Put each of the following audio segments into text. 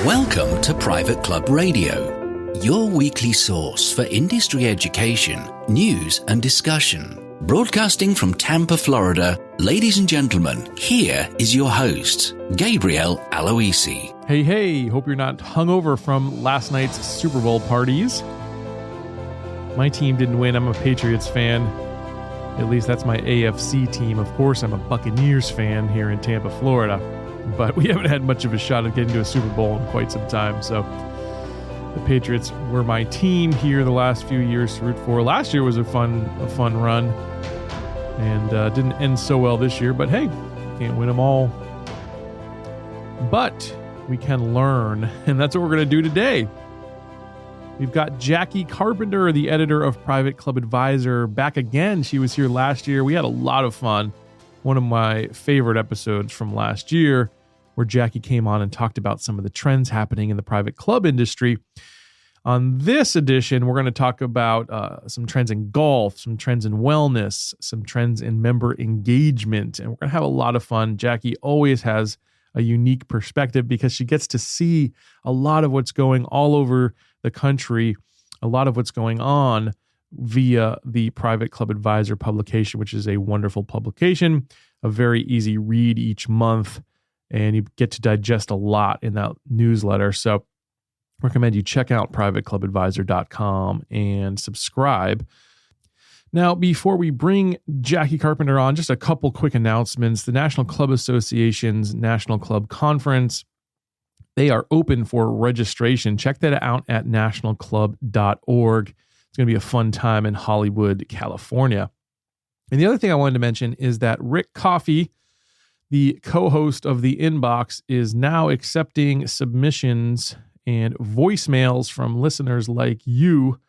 Welcome to Private Club Radio, your weekly source for industry education, news and discussion. Broadcasting from Tampa, Florida, ladies and gentlemen, here is your host, Gabriel Aloisi. Hey, hope you're not hungover from last night's Super Bowl parties. My team didn't win. I'm a Patriots fan. At least that's my AFC team. Of course, I'm a Buccaneers fan here in Tampa, Florida. But we haven't had much of a shot at getting to a Super Bowl in quite some time. So the Patriots were my team here the last few years to root for. Last year was a fun run and didn't end so well this year. But hey, can't win them all. But we can learn, and that's what we're going to do today. We've got Jackie Carpenter, the editor of Private Club Advisor, back again. She was here last year. We had a lot of fun. One of my favorite episodes from last year, where Jackie came on and talked about some of the trends happening in the private club industry. On this edition, we're going to talk about some trends in golf, some trends in wellness, some trends in member engagement, and we're going to have a lot of fun. Jackie always has a unique perspective because she gets to see a lot of what's going all over the country, a lot of what's going on via the Private Club Advisor publication, which is a wonderful publication, a very easy read each month, and you get to digest a lot in that newsletter. So I recommend you check out privateclubadvisor.com and subscribe. Now, before we bring Jackie Carpenter on, just a couple quick announcements. The National Club Association's National Club Conference, they are open for registration. Check that out at nationalclub.org. It's going to be a fun time in Hollywood, California. And the other thing I wanted to mention is that Rick Coffey, the co-host of The Inbox, is now accepting submissions and voicemails from listeners like you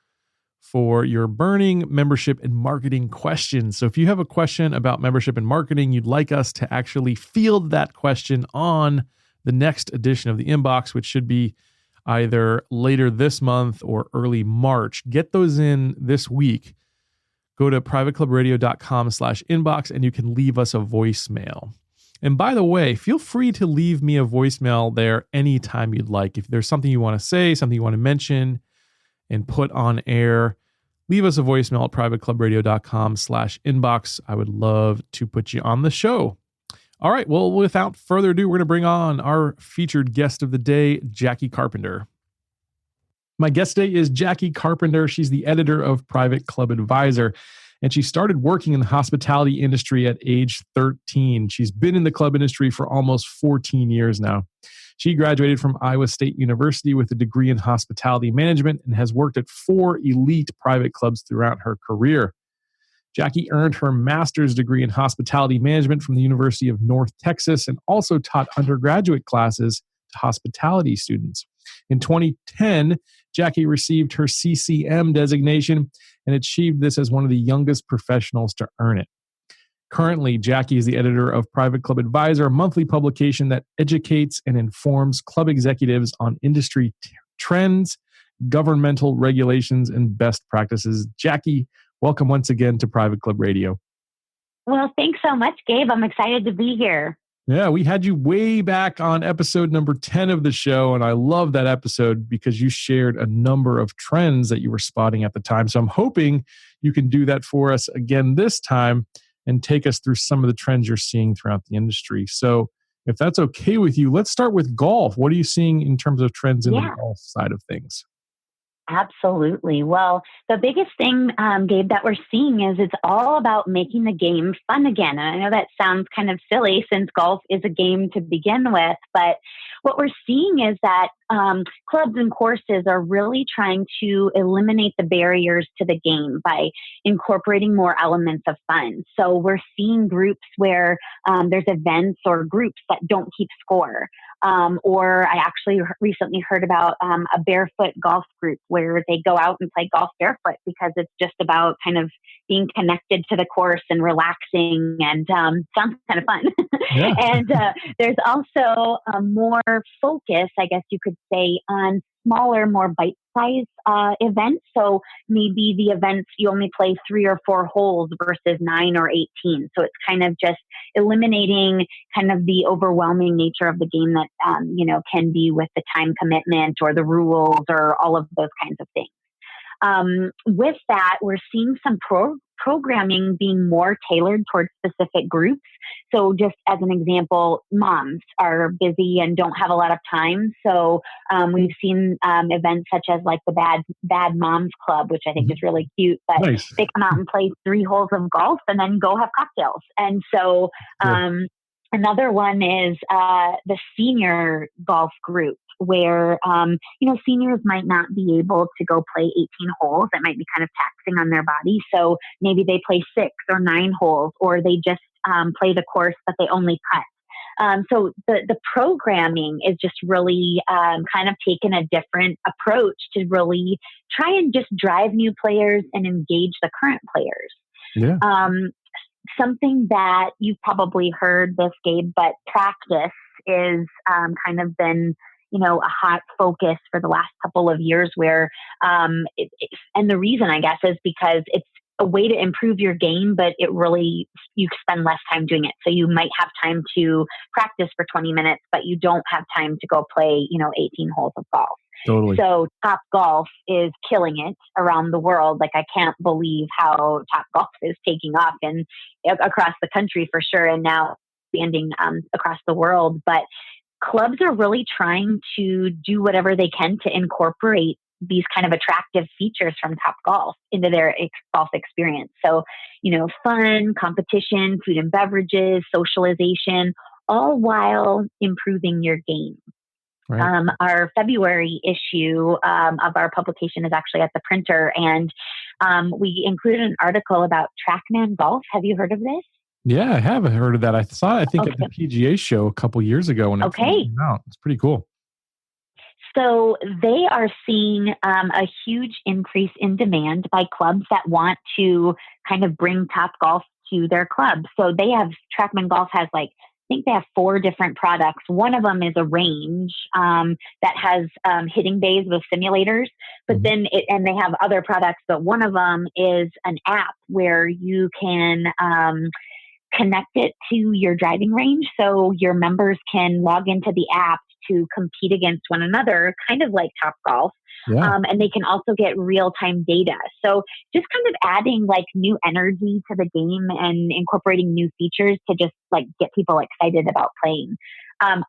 for your burning membership and marketing questions. So if you have a question about membership and marketing, you'd like us to actually field that question on the next edition of The Inbox, which should be either later this month or early March. Get those in this week. Go to privateclubradio.com/inbox and you can leave us a voicemail. And by the way, feel free to leave me a voicemail there anytime you'd like. If there's something you want to say, something you want to mention and put on air, leave us a voicemail at privateclubradio.com/inbox. I would love to put you on the show. All right, well, without further ado, we're going to bring on our featured guest of the day, Jackie Carpenter. My guest today is Jackie Carpenter. She's the editor of Private Club Advisor, and she started working in the hospitality industry at age 13. She's been in the club industry for almost 14 years now. She graduated from Iowa State University with a degree in hospitality management and has worked at 4 elite private clubs throughout her career. Jackie earned her master's degree in hospitality management from the University of North Texas and also taught undergraduate classes to hospitality students. In 2010, Jackie received her CCM designation and achieved this as one of the youngest professionals to earn it. Currently, Jackie is the editor of Private Club Advisor, a monthly publication that educates and informs club executives on industry trends, governmental regulations, and best practices. Jackie, welcome once again to Private Club Radio. Well, thanks so much, Gabe. I'm excited to be here. Yeah, we had you way back on episode number 10 of the show, and I love that episode because you shared a number of trends that you were spotting at the time. So I'm hoping you can do that for us again this time and take us through some of the trends you're seeing throughout the industry. So if that's okay with you, let's start with golf. What are you seeing in terms of trends in the golf side of things? Absolutely. Well, the biggest thing, Gabe, that we're seeing is it's all about making the game fun again. And I know that sounds kind of silly since golf is a game to begin with, but what we're seeing is that clubs and courses are really trying to eliminate the barriers to the game by incorporating more elements of fun. So we're seeing groups where there's events or groups that don't keep score. Or I actually recently heard about a barefoot golf group where they go out and play golf barefoot because it's just about kind of being connected to the course and relaxing and sounds kind of fun. Yeah. And there's also a more focus, I guess you could say, on smaller, more bite-sized events. So maybe the events you only play 3 or 4 holes versus 9 or 18. So it's kind of just eliminating kind of the overwhelming nature of the game that can be with the time commitment or the rules or all of those kinds of things. With that, we're seeing some programming being more tailored towards specific groups. So just as an example, moms are busy and don't have a lot of time. So we've seen events such as like the Bad Moms Club, which I think is really cute. But Nice. they come out and play 3 holes of golf and then go have cocktails. And so another one is the senior golf group, where seniors might not be able to go play 18 holes. That might be kind of taxing on their body. So maybe they play 6 or 9 holes, or they just play the course, but they only putt. So the programming is just really kind of taken a different approach to really try and just drive new players and engage the current players. Yeah. Something that you've probably heard this, Gabe, but practice is kind of been a hot focus for the last couple of years, where and the reason, I guess, is because it's a way to improve your game, but you spend less time doing it. So you might have time to practice for 20 minutes, but you don't have time to go play 18 holes of golf. Totally. So Top Golf is killing it around the world. Like, I can't believe how Top Golf is taking off and across the country for sure, and now expanding across the world. But clubs are really trying to do whatever they can to incorporate these kind of attractive features from Top Golf into their golf experience. So, fun, competition, food and beverages, socialization, all while improving your game. Right. Our February issue of our publication is actually at the printer, and we included an article about TrackMan Golf. Have you heard of this? Yeah, I haven't heard of that. I saw it, I think, at the PGA show a couple years ago when it came out. It's pretty cool. So they are seeing a huge increase in demand by clubs that want to kind of bring Top Golf to their club. So TrackMan Golf has I think they have 4 different products. One of them is a range that has hitting bays with simulators, but then and they have other products, but one of them is an app where you can connect it to your driving range. So your members can log into the app to compete against one another, kind of like Top Golf. Yeah. And they can also get real-time data. So just kind of adding new energy to the game and incorporating new features to just get people excited about playing.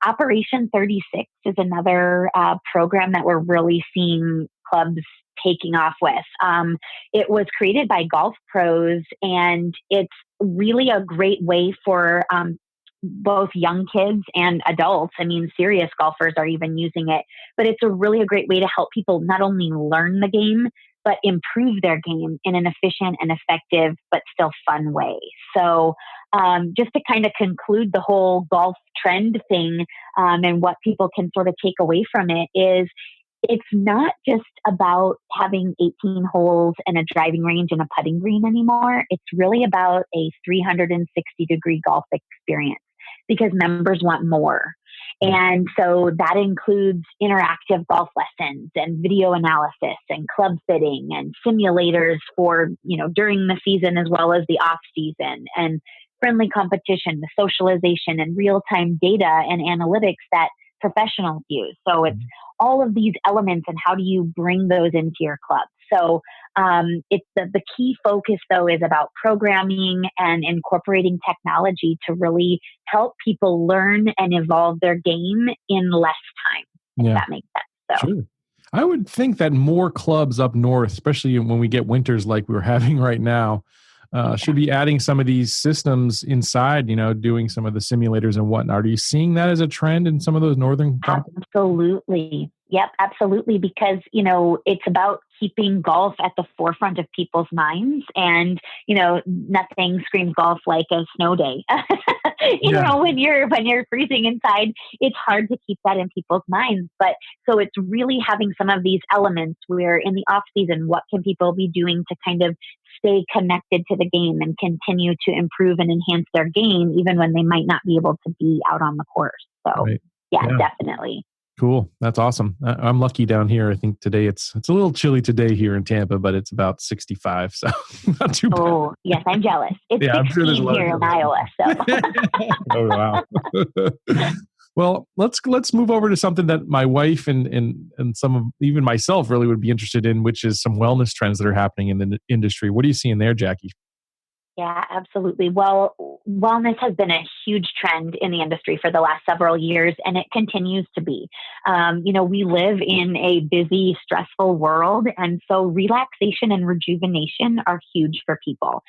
Operation 36 is another program that we're really seeing clubs taking off with. It was created by golf pros, and it's really a great way for both young kids and adults. I mean, serious golfers are even using it, but it's a great way to help people not only learn the game, but improve their game in an efficient and effective, but still fun way. So just to kind of conclude the whole golf trend thing and what people can sort of take away from it is, it's not just about having 18 holes and a driving range and a putting green anymore. It's really about a 360-degree golf experience, because members want more. And so that includes interactive golf lessons and video analysis and club fitting and simulators for, during the season as well as the off season, and friendly competition, the socialization, and real-time data and analytics that professionals use. So it's all of these elements, and how do you bring those into your club? So it's the key focus, though, is about programming and incorporating technology to really help people learn and evolve their game in less time, if that makes sense. So. Sure. I would think that more clubs up north, especially when we get winters like we're having right now, should be adding some of these systems inside, doing some of the simulators and whatnot. Are you seeing that as a trend in some of those northern clubs? Absolutely. Yep, absolutely. Because, it's about keeping golf at the forefront of people's minds. And, nothing screams golf like a snow day. When you're freezing inside, it's hard to keep that in people's minds. But so it's really having some of these elements where in the off season, what can people be doing to kind of stay connected to the game and continue to improve and enhance their game, even when they might not be able to be out on the course. So Right. yeah, definitely. Cool. That's awesome. I'm lucky down here. I think today it's a little chilly today here in Tampa, but it's about 65. So not too bad. Oh, yes, I'm jealous. It's 16 here in Iowa. So. Oh, wow. Well, let's move over to something that my wife and some of even myself really would be interested in, which is some wellness trends that are happening in the industry. What are you seeing there, Jackie? Yeah, absolutely. Well, wellness has been a huge trend in the industry for the last several years, and it continues to be. We live in a busy, stressful world, and so relaxation and rejuvenation are huge for people.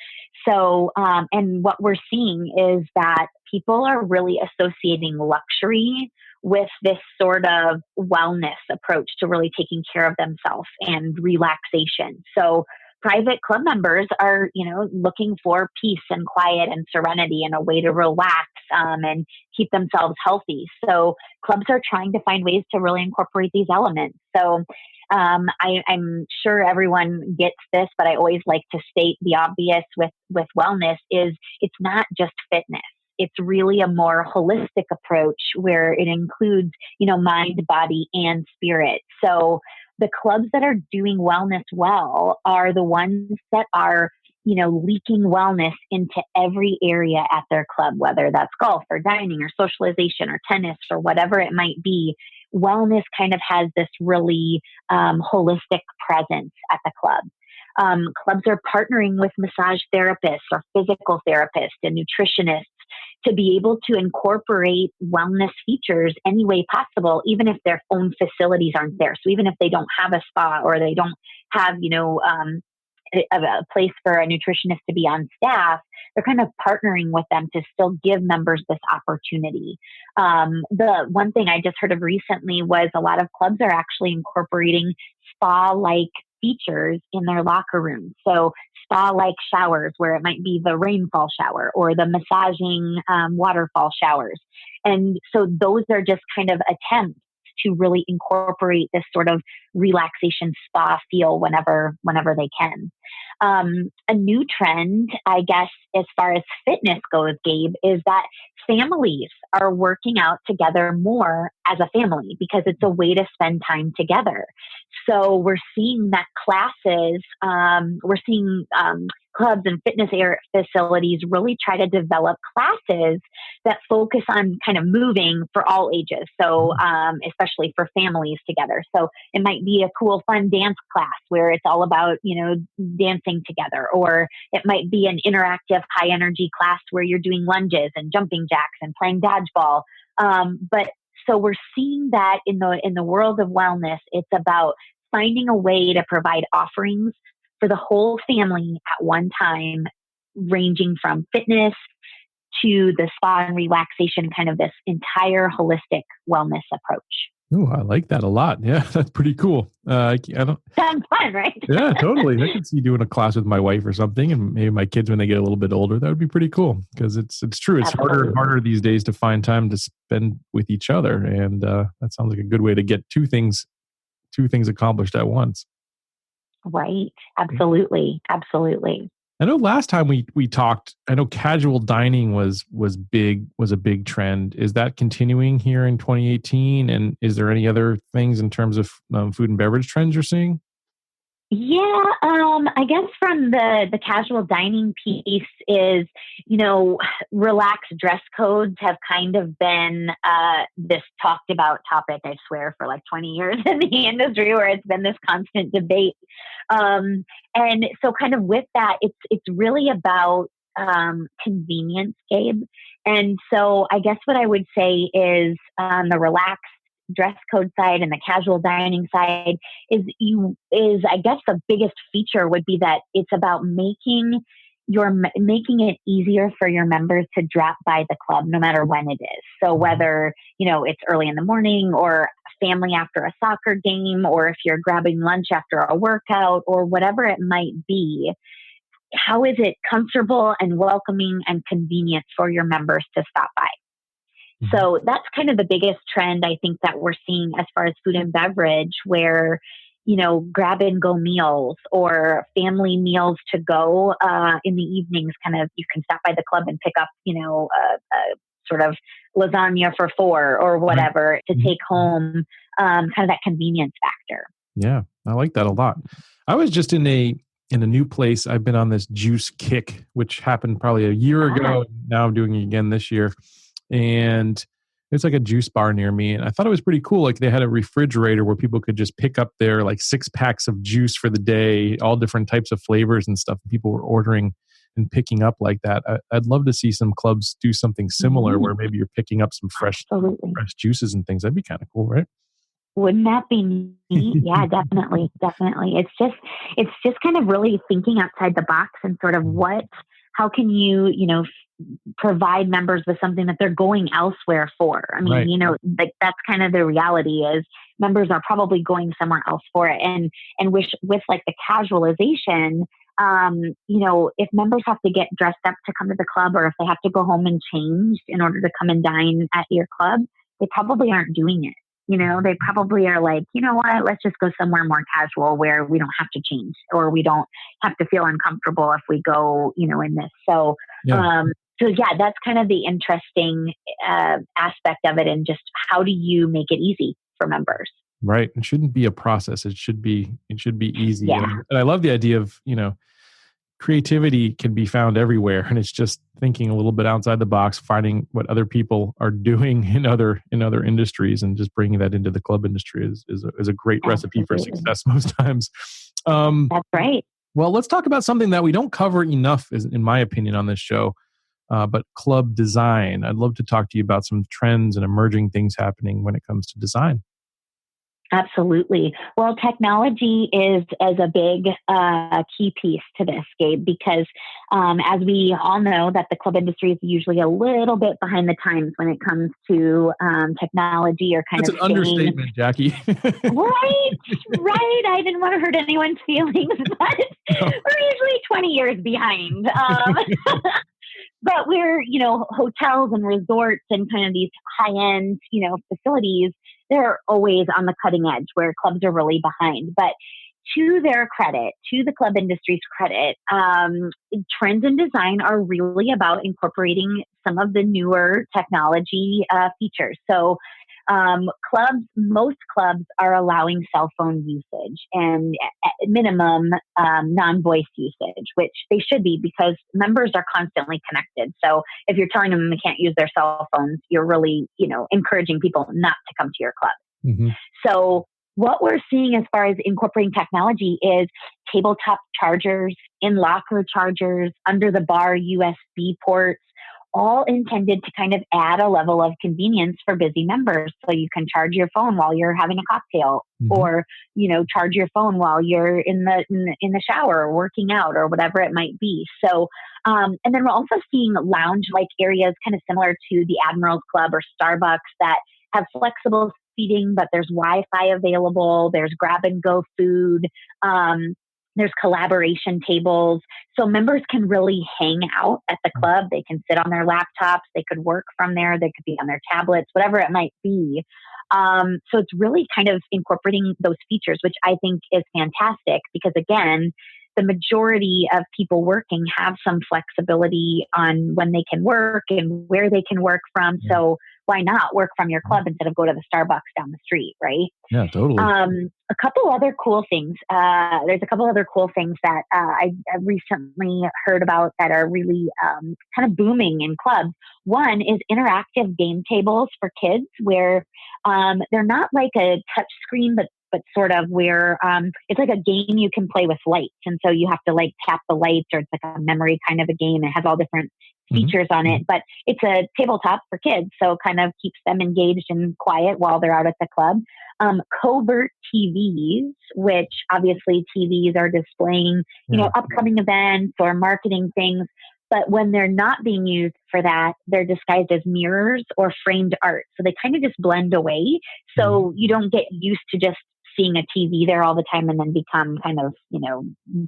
So, and what we're seeing is that people are really associating luxury with this sort of wellness approach to really taking care of themselves and relaxation. So private club members are, looking for peace and quiet and serenity and a way to relax and keep themselves healthy. So clubs are trying to find ways to really incorporate these elements. So I'm sure everyone gets this, but I always like to state the obvious with wellness is it's not just fitness. It's really a more holistic approach where it includes, mind, body, and spirit. So the clubs that are doing wellness well are the ones that are, leaking wellness into every area at their club, whether that's golf or dining or socialization or tennis or whatever it might be. Wellness kind of has this really holistic presence at the club. Clubs are partnering with massage therapists or physical therapists and nutritionists to be able to incorporate wellness features any way possible, even if their own facilities aren't there. So even if they don't have a spa or they don't have, a place for a nutritionist to be on staff, they're kind of partnering with them to still give members this opportunity. The one thing I just heard of recently was a lot of clubs are actually incorporating spa-like features in their locker rooms. So spa-like showers where it might be the rainfall shower or the massaging waterfall showers. And so those are just kind of attempts to really incorporate this sort of relaxation spa feel whenever they can. A new trend, I guess, as far as fitness goes, Gabe, is that families are working out together more as a family because it's a way to spend time together. So we're seeing that classes, clubs and fitness facilities really try to develop classes that focus on kind of moving for all ages. So especially for families together. So it might be a cool, fun dance class where it's all about, dancing together, or it might be an interactive high energy class where you're doing lunges and jumping jacks and playing dodgeball. But so we're seeing that in the world of wellness, it's about finding a way to provide offerings for the whole family at one time, ranging from fitness to the spa and relaxation, kind of this entire holistic wellness approach. Oh, I like that a lot. Yeah, that's pretty cool. I don't. Sounds fun, right? Yeah, totally. I could see doing a class with my wife or something, and maybe my kids when they get a little bit older. That would be pretty cool because it's true. It's Absolutely. harder and harder these days to find time to spend with each other, and that sounds like a good way to get two things accomplished at once. Right. Absolutely. Absolutely. I know last time we talked, I know casual dining was a big trend. Is that continuing here in 2018? And is there any other things in terms of food and beverage trends you're seeing? Yeah, I guess from the casual dining piece is, relaxed dress codes have kind of been this talked about topic, I swear, for like 20 years in the industry, where it's been this constant debate. And so kind of with that, it's really about convenience, Gabe. And so I guess what I would say is on the relaxed dress code side and the casual dining side is I guess the biggest feature would be that it's about making it easier for your members to drop by the club no matter when it is. So whether, it's early in the morning or family after a soccer game, or if you're grabbing lunch after a workout, or whatever it might be, how is it comfortable and welcoming and convenient for your members to stop by? So that's kind of the biggest trend I think that we're seeing as far as food and beverage, where, grab and go meals or family meals to go in the evenings. Kind of, you can stop by the club and pick up, a sort of lasagna for 4 or whatever to take home, kind of that convenience factor. Yeah, I like that a lot. I was just in a new place. I've been on this juice kick, which happened probably a year ago. Now I'm doing it again this year. And it's like a juice bar near me. And I thought it was pretty cool. Like they had a refrigerator where people could just pick up their like 6 packs of juice for the day, all different types of flavors and stuff. People were ordering and picking up like that. I'd love to see some clubs do something similar where maybe you're picking up some fresh juices and things. That'd be kind of cool, right? Wouldn't that be neat? Yeah, definitely. It's just kind of really thinking outside the box and sort of how can you, provide members with something that they're going elsewhere for. I mean, like that's kind of the reality is members are probably going somewhere else for it. And with like the casualization, if members have to get dressed up to come to the club, or if they have to go home and change in order to come and dine at your club, they probably aren't doing it. They probably are like, you know what, let's just go somewhere more casual where we don't have to change, or we don't have to feel uncomfortable if we go, in this. So, that's kind of the interesting aspect of it. And just how do you make it easy for members? Right. It shouldn't be a process. It should be easy. Yeah. And I love the idea of, creativity can be found everywhere, and it's just thinking a little bit outside the box, finding what other people are doing in other industries, and just bringing that into the club industry is a great recipe for success most times. That's right. Well, let's talk about something that we don't cover enough, in my opinion, on this show, but club design. I'd love to talk to you about some trends and emerging things happening when it comes to design. Absolutely. Well, technology is a big key piece to this, Gabe, because as we all know, that the club industry is usually a little bit behind the times when it comes to technology, or That's an understatement, Jackie. Right. I didn't want to hurt anyone's feelings, but we're usually 20 years behind. But we're, hotels and resorts and kind of these high-end, facilities, they're always on the cutting edge, where clubs are really behind. But to their credit, to the club industry's credit, trends in design are really about incorporating some of the newer technology features. So most clubs are allowing cell phone usage, and at minimum non-voice usage, which they should be, because members are constantly connected. So if you're telling them they can't use their cell phones, you're really, encouraging people not to come to your club. Mm-hmm. So what we're seeing as far as incorporating technology is tabletop chargers, in-locker chargers, under the bar USB ports, all intended to kind of add a level of convenience for busy members. So you can charge your phone while you're having a cocktail, or, charge your phone while you're in the shower or working out, or whatever it might be. So, and then we're also seeing lounge-like areas, kind of similar to the Admiral's Club or Starbucks, that have flexible seating, but there's Wi-Fi available. There's grab and go food. There's collaboration tables. So members can really hang out at the club. They can sit on their laptops. They could work from there. They could be on their tablets, whatever it might be. So it's really kind of incorporating those features, which I think is fantastic, because again, the majority of people working have some flexibility on when they can work and where they can work from. So why not work from your club instead of go to the Starbucks down the street, right? Yeah, totally. A couple other cool things. There's a couple other cool things that I recently heard about that are really kind of booming in clubs. One is interactive game tables for kids, where they're not like a touch screen, but sort of where it's like a game you can play with lights. And so you have to like tap the lights, or it's like a memory kind of a game. It has all different features on it, but it's a tabletop for kids. So kind of keeps them engaged and quiet while they're out at the club. Covert TVs, which obviously TVs are displaying, upcoming events or marketing things. But when they're not being used for that, they're disguised as mirrors or framed art. So they kind of just blend away. So you don't get used to just seeing a TV there all the time and then become kind of,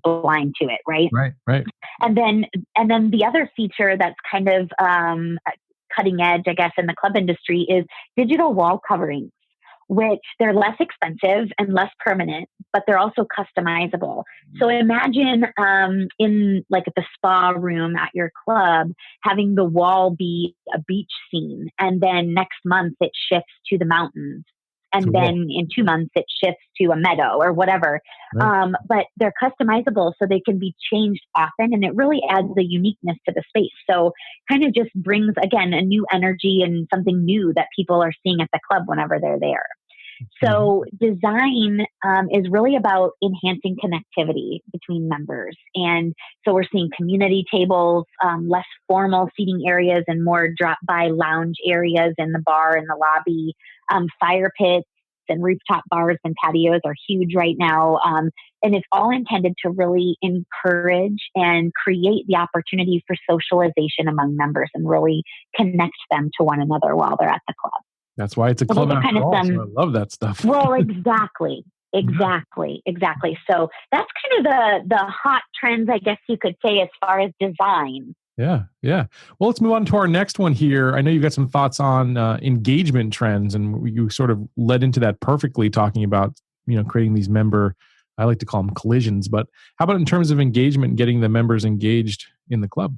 blind to it, right? Right. And then the other feature that's kind of cutting edge, I guess, in the club industry is digital wall coverings, which they're less expensive and less permanent, but they're also customizable. So imagine in like the spa room at your club, having the wall be a beach scene, and then next month it shifts to the mountains. And then in 2 months, it shifts to a meadow or whatever. Right. But they're customizable, so they can be changed often. And it really adds the uniqueness to the space. So kind of just brings, again, a new energy and something new that people are seeing at the club whenever they're there. So design is really about enhancing connectivity between members. And so we're seeing community tables, less formal seating areas and more drop-by lounge areas in the bar and the lobby. Fire pits and rooftop bars and patios are huge right now. And it's all intended to really encourage and create the opportunity for socialization among members and really connect them to one another while they're at the club. That's why it's a club after all, so I love that stuff. Well, exactly. So that's kind of the hot trends, I guess you could say, as far as design. Yeah. Well, let's move on to our next one here. I know you've got some thoughts on engagement trends, and you sort of led into that perfectly, talking about creating these I like to call them collisions. But how about in terms of engagement, getting the members engaged in the club?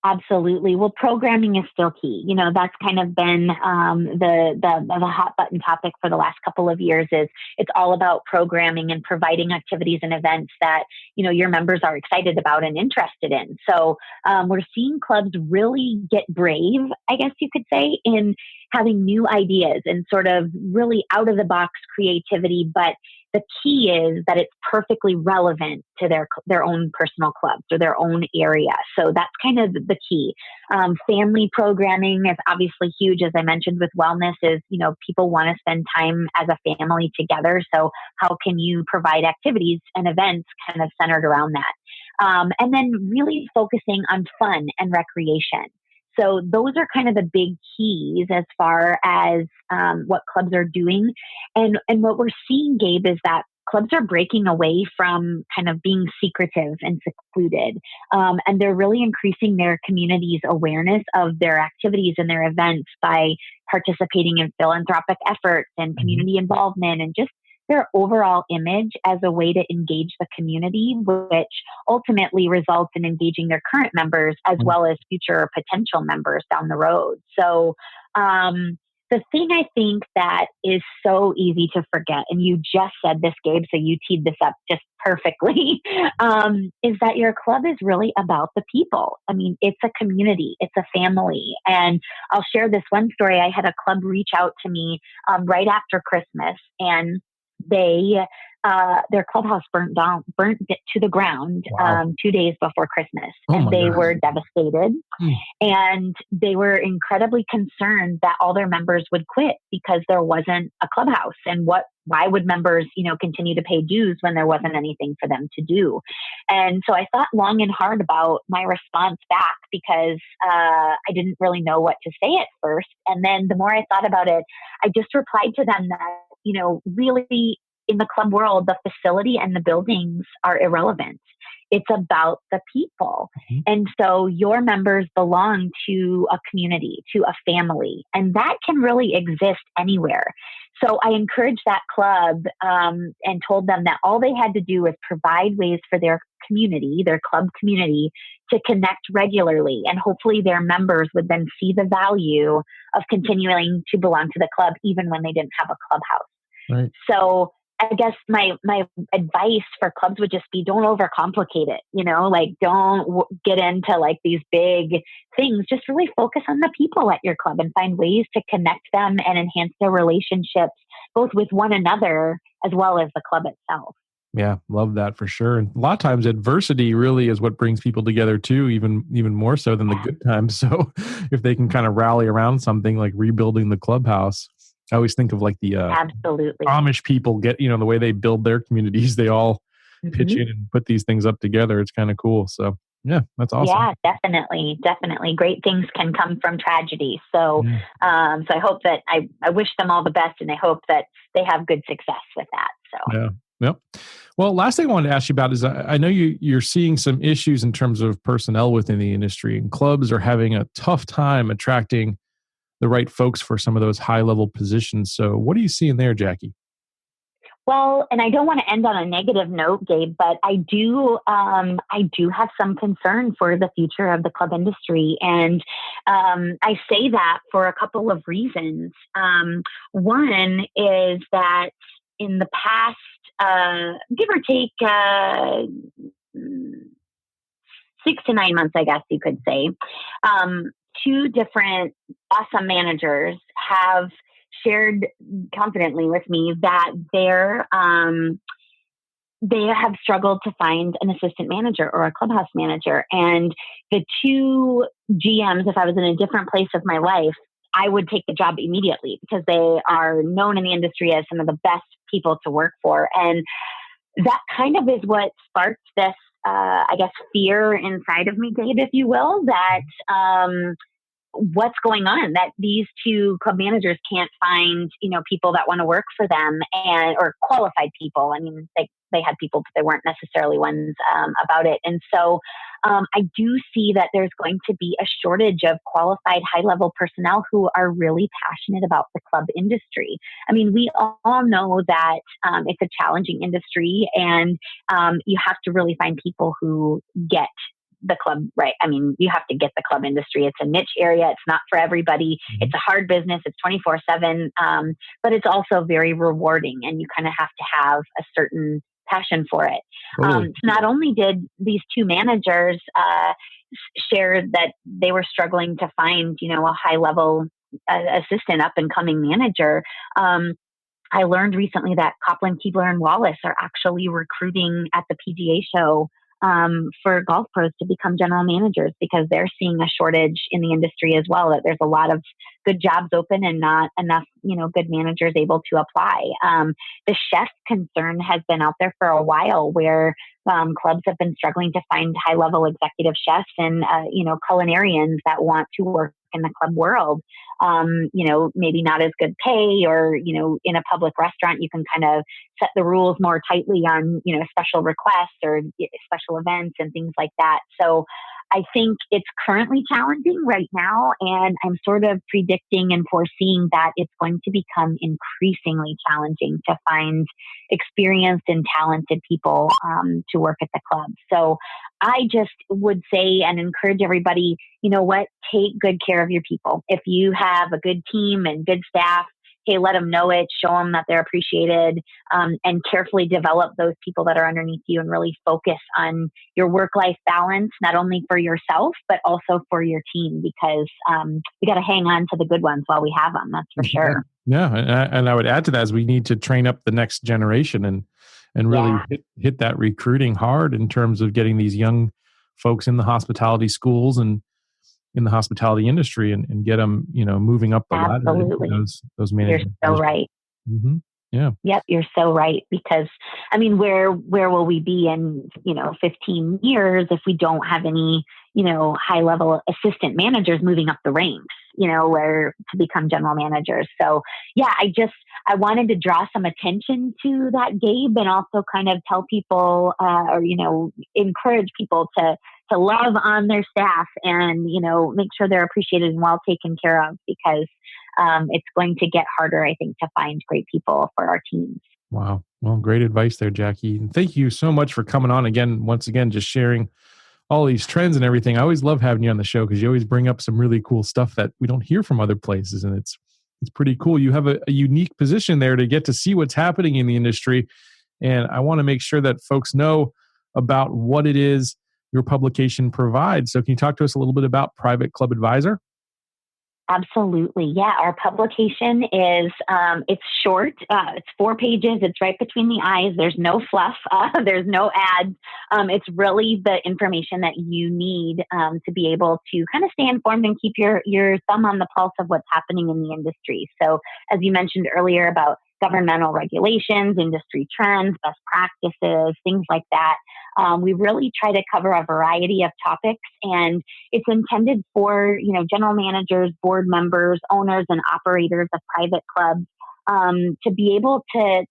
Absolutely. Well, programming is still key. That's kind of been the hot button topic for the last couple of years. Is it's all about programming and providing activities and events that your members are excited about and interested in. So we're seeing clubs really get brave, I guess you could say, in having new ideas and sort of really out of the box creativity. But the key is that it's perfectly relevant to their own personal clubs or their own area. So that's kind of the key. Family programming is obviously huge, as I mentioned with wellness. Is people want to spend time as a family together. So how can you provide activities and events kind of centered around that? And then really focusing on fun and recreation. So those are kind of the big keys as far as what clubs are doing. And what we're seeing, Gabe, is that clubs are breaking away from kind of being secretive and secluded. And they're really increasing their community's awareness of their activities and their events by participating in philanthropic efforts and community involvement and just their overall image as a way to engage the community, which ultimately results in engaging their current members as well as future potential members down the road. So the thing I think that is so easy to forget, and you just said this, Gabe, so you teed this up just perfectly, is that your club is really about the people. I mean, it's a community, it's a family. And I'll share this one story. I had a club reach out to me right after Christmas, and their clubhouse burnt to the ground. Wow. 2 days before Christmas, and they were devastated. And they were incredibly concerned that all their members would quit because there wasn't a clubhouse. And why would members, continue to pay dues when there wasn't anything for them to do? And so I thought long and hard about my response back because I didn't really know what to say at first. And then the more I thought about it, I just replied to them that, really in the club world, the facility and the buildings are irrelevant. It's about the people. And so your members belong to a community, to a family, and that can really exist anywhere. So I encouraged that club and told them that all they had to do was provide ways for their community, their club community, to connect regularly. And hopefully their members would then see the value of continuing to belong to the club, even when they didn't have a clubhouse. Right. So I guess my advice for clubs would just be don't overcomplicate it, don't get into these big things. Just really focus on the people at your club and find ways to connect them and enhance their relationships, both with one another as well as the club itself. Yeah, love that for sure. And a lot of times adversity really is what brings people together too, even more so than the good times. So if they can kind of rally around something like rebuilding the clubhouse, I always think of the absolutely Amish people get, the way they build their communities, they all pitch in and put these things up together. It's kind of cool. So Yeah, that's awesome. Yeah, definitely, definitely. Great things can come from tragedy. So, Yeah. so I hope that I wish them all the best, and I hope that they have good success with that. So, Yeah. Yep. Well, last thing I wanted to ask you about is I know you're seeing some issues in terms of personnel within the industry, and clubs are having a tough time attracting the right folks for some of those high level positions. So, what are you seeing there, Jackie? well, and I don't want to end on a negative note, Gabe, but I do have some concern for the future of the club industry, and I say that for a couple of reasons. One is that in the past, give or take 6 to 9 months, I guess you could say, um, two different awesome managers have shared confidently with me that they have struggled to find an assistant manager or a clubhouse manager. And the two GMs, if I was in a different place of my life, I would take the job immediately because they are known in the industry as some of the best people to work for. And that kind of is what sparked this, I guess, fear inside of me, Dave, if you will, that what's going on, that these two club managers can't find, people that want to work for them and or qualified people. I mean, they had people, but they weren't necessarily ones about it. And so I do see that there's going to be a shortage of qualified high level personnel who are really passionate about the club industry. I mean, we all know that it's a challenging industry, and you have to really find people who get the club right. I mean, you have to get the club industry. It's a niche area. It's not for everybody. It's a hard business. It's 24/7, but it's also very rewarding, and you kind of have to have a certain passion for it. Totally. Not only did these two managers share that they were struggling to find, a high level assistant, up and coming manager. I learned recently that Copland, Keebler, and Wallace are actually recruiting at the PGA show for golf pros to become general managers because they're seeing a shortage in the industry as well, that there's a lot of good jobs open and not enough, good managers able to apply. The chef concern has been out there for a while, where clubs have been struggling to find high level executive chefs and, culinarians that want to work in the club world. Maybe not as good pay, or, in a public restaurant, you can kind of set the rules more tightly on, special requests or special events and things like that. So I think it's currently challenging right now, and I'm sort of predicting and foreseeing that it's going to become increasingly challenging to find experienced and talented people to work at the club. So I just would say and encourage everybody, take good care of your people. If you have a good team and good staff, hey, let them know it, show them that they're appreciated, and carefully develop those people that are underneath you, and really focus on your work-life balance, not only for yourself, but also for your team, because we got to hang on to the good ones while we have them. That's for sure. Yeah. And I would add to that is we need to train up the next generation and really hit that recruiting hard in terms of getting these young folks in the hospitality schools and in the hospitality industry and get them, moving up the ladder. Absolutely. Those management. You're so right. Mm-hmm. Yeah. Yep, you're so right. Because I mean, where will we be in 15 years if we don't have any high level assistant managers moving up the ranks, where to become general managers? So yeah, I wanted to draw some attention to that, Gabe, and also kind of tell people or encourage people to love on their staff and make sure they're appreciated and well taken care of, because it's going to get harder, I think, to find great people for our teams. Wow. Well, great advice there, Jackie. And thank you so much for coming on once again, just sharing all these trends and everything. I always love having you on the show because you always bring up some really cool stuff that we don't hear from other places. And it's pretty cool. You have a unique position there to get to see what's happening in the industry. And I want to make sure that folks know about what it is your publication provides. So can you talk to us a little bit about Private Club Advisor? Absolutely. Yeah. Our publication is, it's short. It's 4 pages. It's right between the eyes. There's no fluff. There's no ads. It's really the information that you need to be able to kind of stay informed and keep your thumb on the pulse of what's happening in the industry. So as you mentioned earlier about governmental regulations, industry trends, best practices, things like that. We really try to cover a variety of topics, and it's intended for, general managers, board members, owners, and operators of private clubs to be able to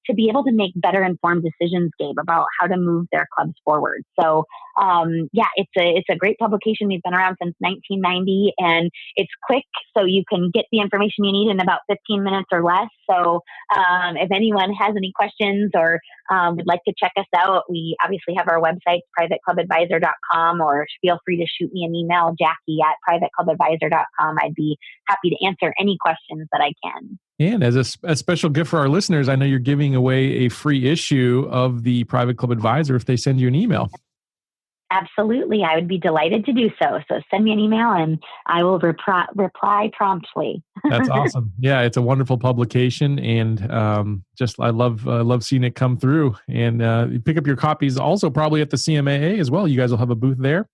make better informed decisions, Gabe, about how to move their clubs forward. So, it's a great publication. We've been around since 1990, and it's quick, so you can get the information you need in about 15 minutes or less. So, if anyone has any questions or would like to check us out, we obviously have our website, privateclubadvisor.com, or feel free to shoot me an email, Jackie@privateclubadvisor.com. I'd be happy to answer any questions that I can. And as a special gift for our listeners, I know you're giving away a free issue of the Private Club Advisor if they send you an email. Absolutely. I would be delighted to do so. So send me an email and I will reply promptly. That's awesome. Yeah, it's a wonderful publication, and I love seeing it come through. And you pick up your copies also probably at the CMAA as well. You guys will have a booth there.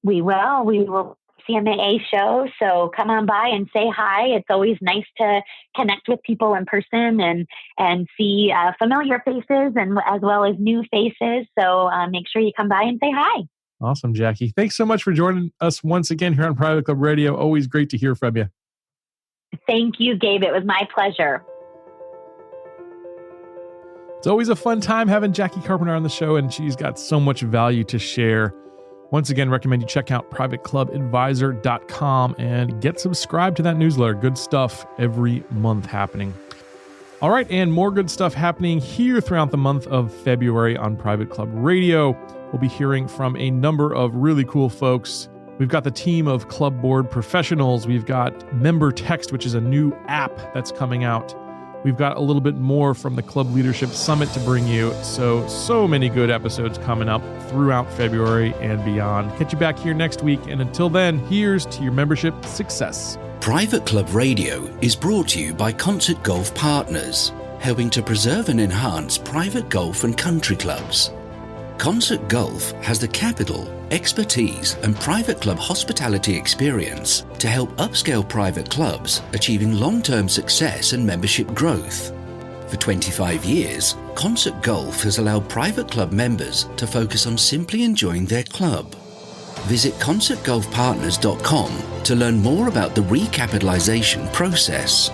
We will. CMAA show. So come on by and say hi. It's always nice to connect with people in person and see familiar faces and as well as new faces. So make sure you come by and say hi. Awesome, Jackie. Thanks so much for joining us once again here on Private Club Radio. Always great to hear from you. Thank you, Gabe. It was my pleasure. It's always a fun time having Jackie Carpenter on the show, and she's got so much value to share. Once again, recommend you check out privateclubadvisor.com and get subscribed to that newsletter. Good stuff every month happening. All right, and more good stuff happening here throughout the month of February on Private Club Radio. We'll be hearing from a number of really cool folks. We've got the team of club board professionals. We've got Member Text, which is a new app that's coming out. We've got a little bit more from the Club Leadership Summit to bring you. So many good episodes coming up throughout February and beyond. Catch you back here next week. And until then, here's to your membership success. Private Club Radio is brought to you by Concert Golf Partners, helping to preserve and enhance private golf and country clubs. Concert Golf has the capital, expertise, and private club hospitality experience to help upscale private clubs achieving long-term success and membership growth. For 25 years, Concert Golf has allowed private club members to focus on simply enjoying their club. Visit concertgolfpartners.com to learn more about the recapitalization process.